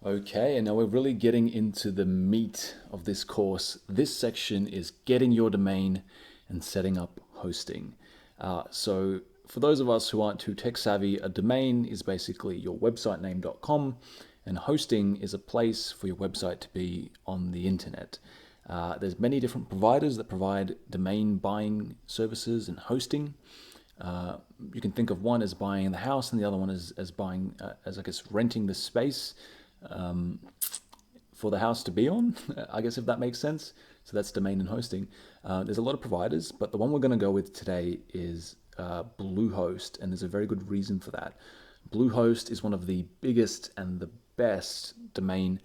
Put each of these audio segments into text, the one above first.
Okay, and now we're really getting into the meat of this course. This section is getting your domain and setting up hosting. So for those of us who aren't too tech savvy, a domain is basically your website name.com, and hosting is a place for your website to be on the internet. There's many different providers that provide domain buying services and hosting. You can think of one as buying the house and the other one as buying, as I guess, renting the space for the house to be on, I guess, if that makes sense. So that's domain and hosting. There's a lot of providers, but the one we're going to go with today is Bluehost, and there's a very good reason for that. Bluehost is one of the biggest and the best domain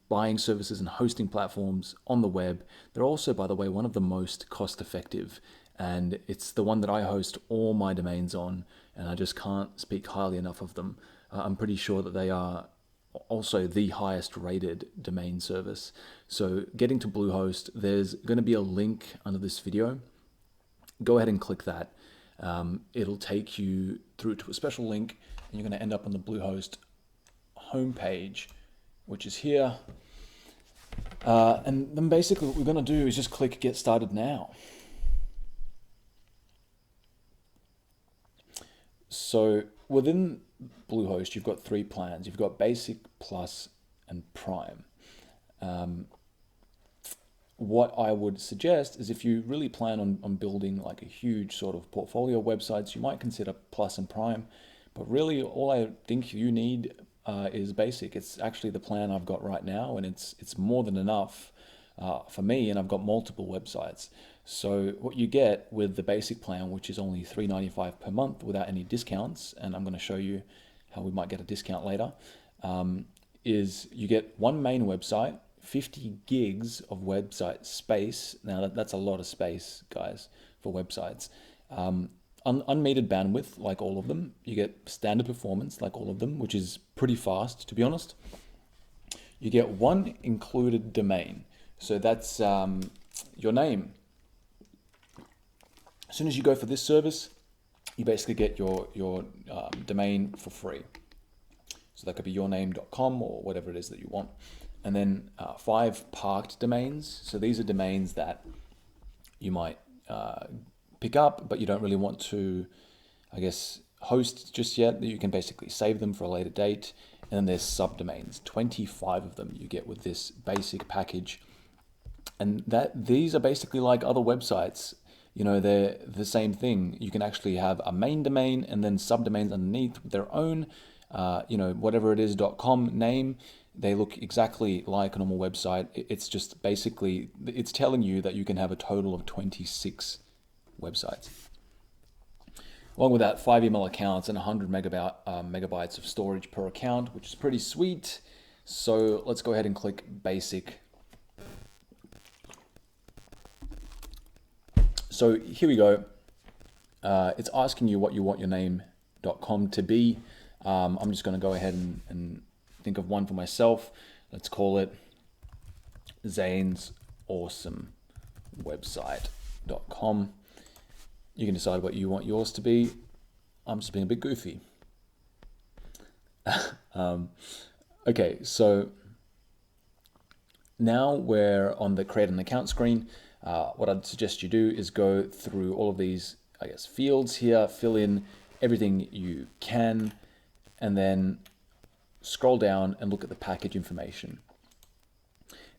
buying services and hosting platforms on the web. They're also, by the way, one of the most cost effective, and it's the one that I host all my domains on, and I just can't speak highly enough of them. I'm pretty sure that they are also the highest rated domain service. So getting to Bluehost, there's going to be a link under this video. Go ahead and click that. It'll take you through to a special link, and you're going to end up on the Bluehost homepage, which is here. And then basically what we're going to do is just click Get Started Now. So within Bluehost, you've got three plans. You've got Basic, Plus, and Prime. What I would suggest is if you really plan on building like a huge sort of portfolio of websites, you might consider Plus and Prime. But really, all I think you need is Basic. It's actually the plan I've got right now, and it's more than enough for me, and I've got multiple websites. So what you get with the Basic plan, which is only $3.95 per month without any discounts, and I'm going to show you how we might get a discount later, is you get one main website, 50 gigs of website space. Now that's a lot of space, guys, for websites. Unmetered bandwidth, like all of them. You get standard performance, like all of them, which is pretty fast, to be honest. You get one included domain. So that's your name. As soon as you go for this service, you basically get your domain for free. So that could be yourname.com or whatever it is that you want. And then 5 parked domains. So these are domains that you might pick up, but you don't really want to, I guess, host just yet. You can basically save them for a later date. And then there's subdomains, 25 of them you get with this basic package. And these are basically like other websites. You know, they're the same thing. You can actually have a main domain and then subdomains underneath with their own, whatever it is, .com name. They look exactly like a normal website. It's just basically, it's telling you that you can have a total of 26 websites. Along with that, 5 email accounts and 100 megabytes of storage per account, which is pretty sweet. So let's go ahead and click Basic. So here we go. It's asking you what you want your name.com to be. I'm just going to go ahead and think of one for myself. Let's call it Zane's Awesome Website.com. You can decide what you want yours to be. I'm just being a bit goofy. Okay, so now we're on the create an account screen. What I'd suggest you do is go through all of these, I guess, fields here, fill in everything you can, and then scroll down and look at the package information.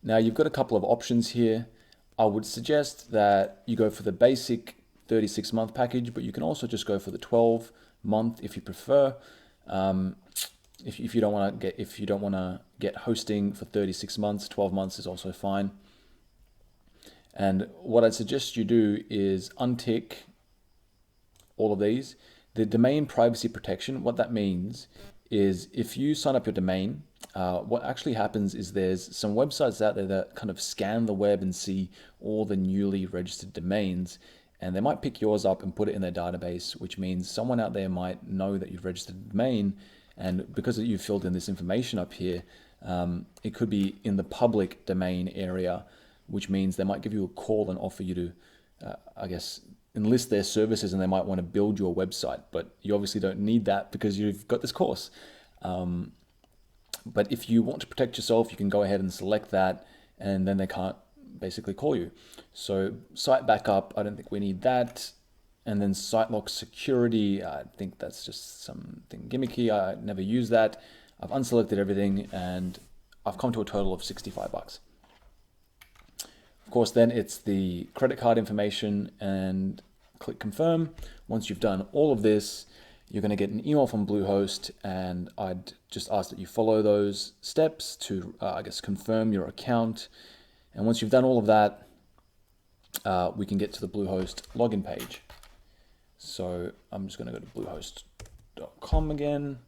Now you've got a couple of options here. I would suggest that you go for the basic 36-month package, but you can also just go for the 12-month if you prefer. If you don't want to get hosting for 36 months, 12 months is also fine. And what I'd suggest you do is untick all of these. The domain privacy protection, what that means is if you sign up your domain, what actually happens is there's some websites out there that kind of scan the web and see all the newly registered domains, and they might pick yours up and put it in their database, which means someone out there might know that you've registered a domain, and because you've filled in this information up here, it could be in the public domain area, which means they might give you a call and offer you to, I guess, enlist their services, and they might want to build your website, but you obviously don't need that because you've got this course. But if you want to protect yourself, you can go ahead and select that, and then they can't basically call you. So site backup, I don't think we need that. And then site lock security, I think that's just something gimmicky. I never use that. I've unselected everything, and I've come to a total of 65 bucks. Of course, then it's the credit card information, and click confirm. Once you've done all of this, you're going to get an email from Bluehost, and I'd just ask that you follow those steps to, I guess, confirm your account. And once you've done all of that, we can get to the Bluehost login page. So I'm just going to go to bluehost.com again.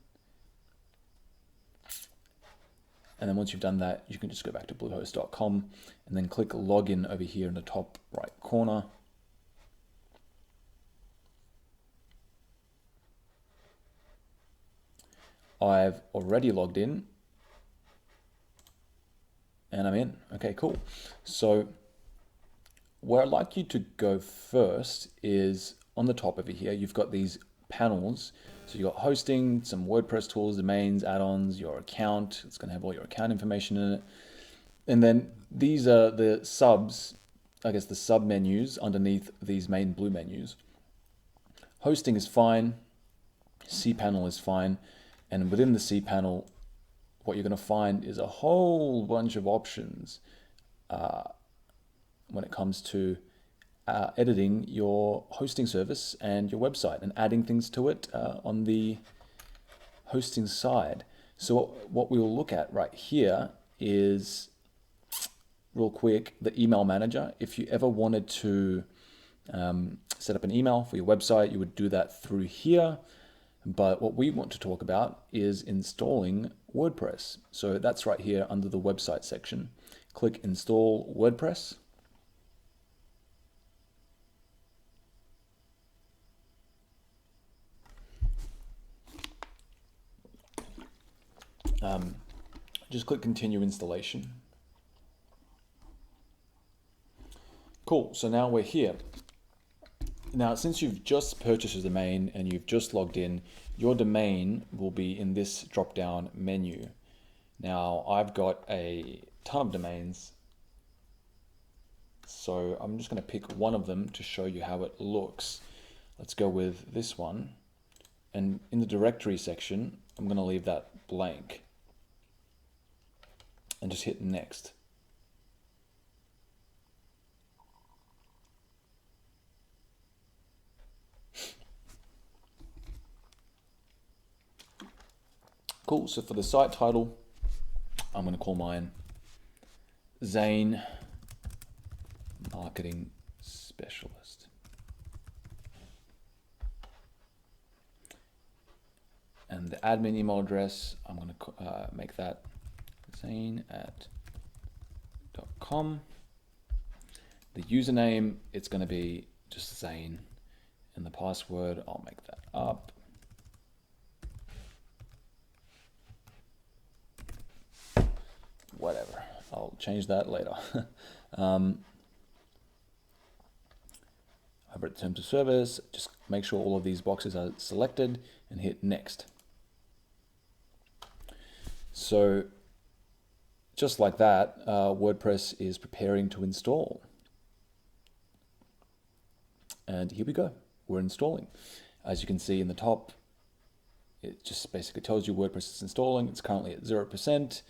And then once you've done that, you can just go back to bluehost.com and then click login over here in the top right corner. I've already logged in and I'm in. Okay, cool. So where I'd like you to go first is on the top over here. You've got these panels. So you've got hosting, some WordPress tools, domains, add-ons, your account. It's going to have all your account information in it. And then these are the subs, I guess the sub menus underneath these main blue menus. Hosting is fine. cPanel is fine. And within the cPanel, what you're going to find is a whole bunch of options when it comes to editing your hosting service and your website and adding things to it on the hosting side. So what we'll look at right here is, real quick, the email manager. If you ever wanted to set up an email for your website, you would do that through here. But what we want to talk about is installing WordPress. So that's right here under the website section. Click install WordPress. Just click continue installation. Cool, so now we're here. Now, since you've just purchased a domain and you've just logged in, your domain will be in this drop-down menu. Now, I've got a ton of domains, so I'm just going to pick one of them to show you how it looks. Let's go with this one. And in the directory section, I'm going to leave that blank and just hit next. Cool, so for the site title, I'm going to call mine Zane Marketing Specialist. And the admin email address, I'm going to make that zane@.com. The username, it's going to be just Zane. And the password, I'll make that up. Whatever, I'll change that later. Over at terms of service, just make sure all of these boxes are selected and hit next. So just like that, WordPress is preparing to install. And here we go, we're installing. As you can see in the top, it just basically tells you WordPress is installing. It's currently at 0%.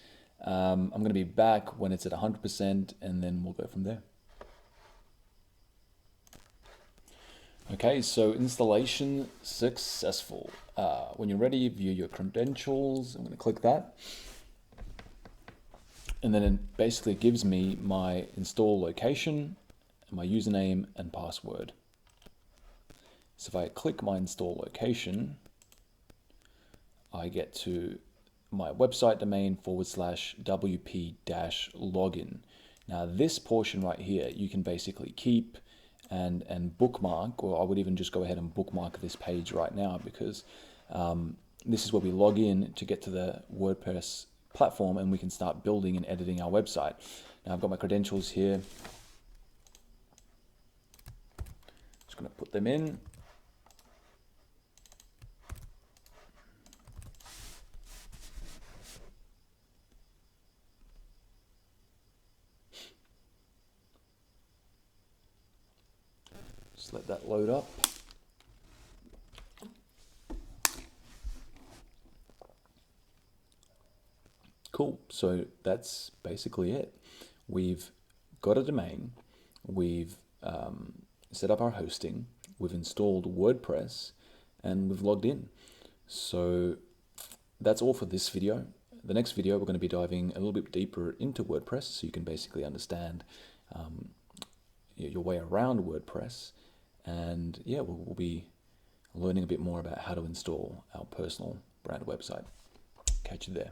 I'm going to be back when it's at 100%, and then we'll go from there. Okay, so installation successful. When you're ready, view your credentials. I'm going to click that. And then it basically gives me my install location, my username and password. So if I click my install location, I get to my website domain /wp-login. Now this portion right here, you can basically keep and bookmark, or I would even just go ahead and bookmark this page right now, because this is where we log in to get to the WordPress platform and we can start building and editing our website. Now I've got my credentials here. Just going to put them in. Just let that load up. Cool, so that's basically it. We've got a domain, we've set up our hosting, we've installed WordPress, and we've logged in. So that's all for this video. The next video, we're going to be diving a little bit deeper into WordPress, so you can basically understand your way around WordPress. And yeah, we'll be learning a bit more about how to install our personal brand website. Catch you there.